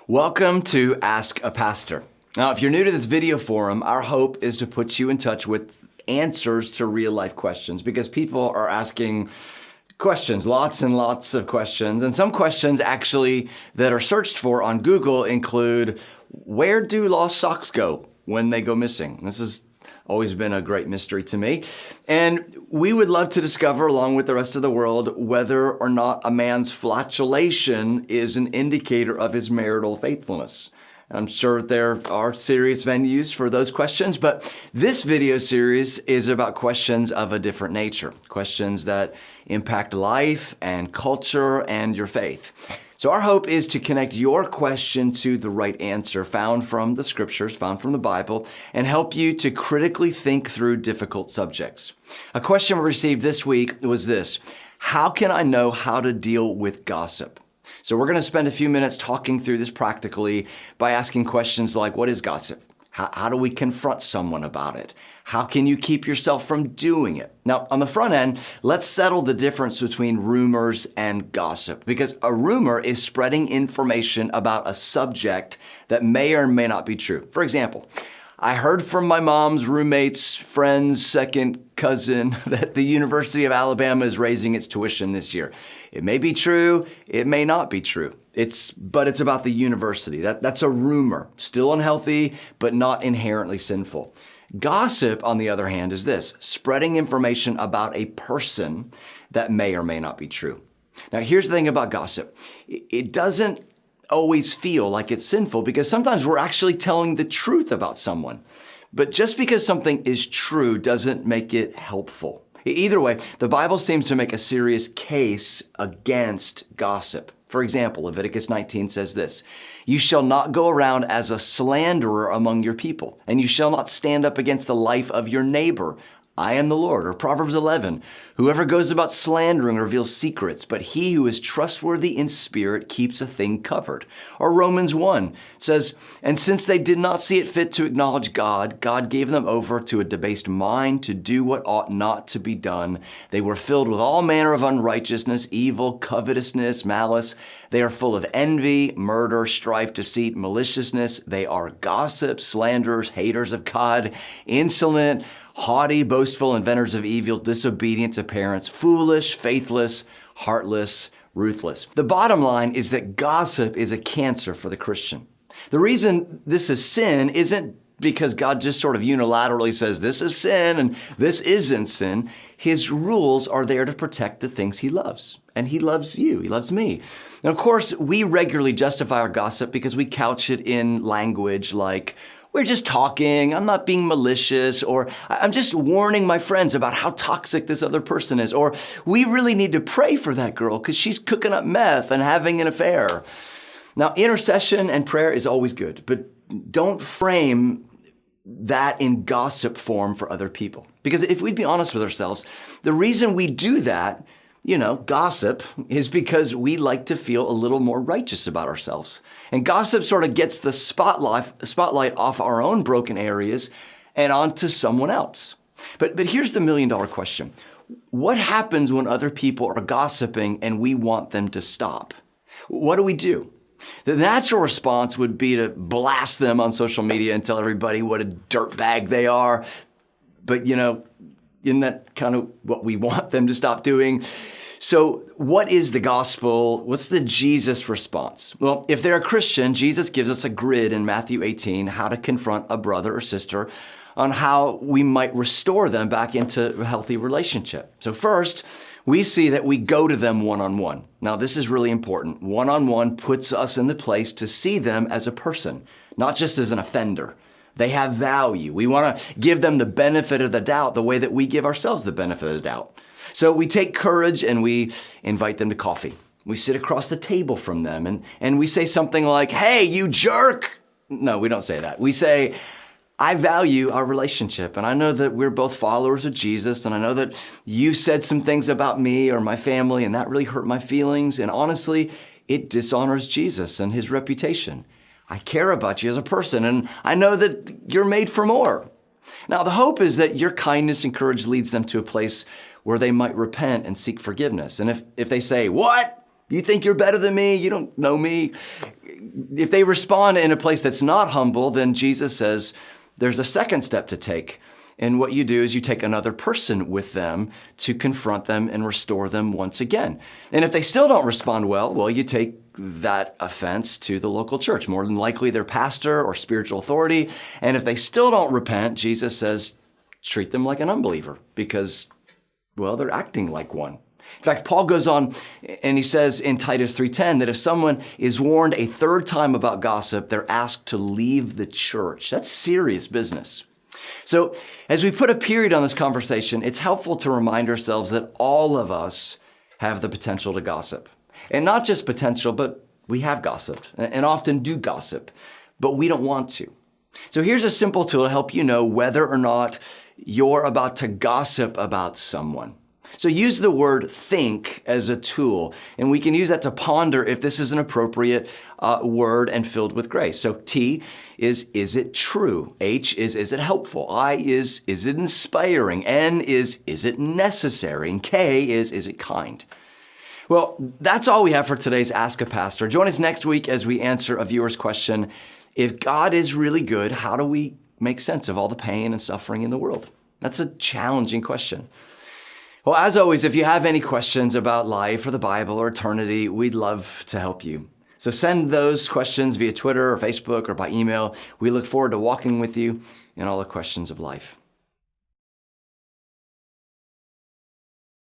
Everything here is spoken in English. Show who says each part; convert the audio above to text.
Speaker 1: Welcome to Ask a Pastor. Now, if you're new to this video forum, our hope is to put you in touch with answers to real life questions because people are asking questions, lots and lots of questions. And some questions actually that are searched for on Google include, where do lost socks go when they go missing? This has always been a great mystery to me. And we would love to discover, along with the rest of the world, whether or not a man's flatulation is an indicator of his marital faithfulness. I'm sure there are serious venues for those questions, but this video series is about questions of a different nature, questions that impact life and culture and your faith. So our hope is to connect your question to the right answer found from the scriptures, found from the Bible, and help you to critically think through difficult subjects. A question we received this week was this: how can I know how to deal with gossip? So we're going to spend a few minutes talking through this practically by asking questions like, what is gossip? How do we confront someone about it? How can you keep yourself from doing it? Now, on the front end, let's settle the difference between rumors and gossip, because a rumor is spreading information about a subject that may or may not be true. For example, I heard from my mom's roommate's friend's second cousin that the University of Alabama is raising its tuition this year. It may be true, it may not be true. But it's about the university. That's a rumor, still unhealthy, but not inherently sinful. Gossip, on the other hand, is this: spreading information about a person that may or may not be true. Now, here's the thing about gossip. It doesn't always feel like it's sinful because sometimes we're actually telling the truth about someone. But just because something is true doesn't make it helpful. Either way, the Bible seems to make a serious case against gossip. For example, Leviticus 19 says this: you shall not go around as a slanderer among your people, and you shall not stand up against the life of your neighbor. I am the Lord. Or Proverbs 11, whoever goes about slandering reveals secrets, but he who is trustworthy in spirit keeps a thing covered. Or Romans 1 says, and since they did not see it fit to acknowledge God, God gave them over to a debased mind to do what ought not to be done. They were filled with all manner of unrighteousness, evil, covetousness, malice. They are full of envy, murder, strife, deceit, maliciousness. They are gossips, slanderers, haters of God, insolent, haughty, boastful, inventors of evil, disobedient to parents, foolish, faithless, heartless, ruthless. The bottom line is that gossip is a cancer for the Christian. The reason this is sin isn't because God just sort of unilaterally says this is sin and this isn't sin. His rules are there to protect the things he loves. And he loves you, he loves me. And of course, we regularly justify our gossip because we couch it in language like, we're just talking, I'm not being malicious, or I'm just warning my friends about how toxic this other person is, or we really need to pray for that girl because she's cooking up meth and having an affair. Now, intercession and prayer is always good, but don't frame that in gossip form for other people. Because if we'd be honest with ourselves, the reason we do that, gossip, is because we like to feel a little more righteous about ourselves. And gossip sort of gets the spotlight off our own broken areas and onto someone else. But here's the million-dollar question. What happens when other people are gossiping and we want them to stop? What do? The natural response would be to blast them on social media and tell everybody what a dirtbag they are. But isn't that kind of what we want them to stop doing? So what is the gospel? What's the Jesus response? Well, if they're a Christian, Jesus gives us a grid in Matthew 18 how to confront a brother or sister on how we might restore them back into a healthy relationship. So first, we see that we go to them one-on-one. Now, this is really important. One-on-one puts us in the place to see them as a person, not just as an offender. They have value. We want to give them the benefit of the doubt the way that we give ourselves the benefit of the doubt. So we take courage and we invite them to coffee. We sit across the table from them and we say something like, hey, you jerk. No, we don't say that. We say, I value our relationship, and I know that we're both followers of Jesus, and I know that you said some things about me or my family, and that really hurt my feelings, and honestly, it dishonors Jesus and his reputation. I care about you as a person, and I know that you're made for more. Now, the hope is that your kindness and courage leads them to a place where they might repent and seek forgiveness. And if they say, what? You think you're better than me? You don't know me? If they respond in a place that's not humble, then Jesus says there's a second step to take. And what you do is you take another person with them to confront them and restore them once again. And if they still don't respond well, you take that offense to the local church, more than likely their pastor or spiritual authority. And if they still don't repent, Jesus says, treat them like an unbeliever because, they're acting like one. In fact, Paul goes on and he says in Titus 3:10 that if someone is warned a third time about gossip, they're asked to leave the church. That's serious business. So as we put a period on this conversation, it's helpful to remind ourselves that all of us have the potential to gossip. And not just potential, but we have gossiped and often do gossip, but we don't want to. So here's a simple tool to help you know whether or not you're about to gossip about someone. So use the word think as a tool, and we can use that to ponder if this is an appropriate word and filled with grace. So T is it true? H is it helpful? I is it inspiring? N is it necessary? And K is it kind? Well, that's all we have for today's Ask a Pastor. Join us next week as we answer a viewer's question. If God is really good, how do we make sense of all the pain and suffering in the world? That's a challenging question. Well, as always, if you have any questions about life or the Bible or eternity, we'd love to help you. So send those questions via Twitter or Facebook or by email. We look forward to walking with you in all the questions of life.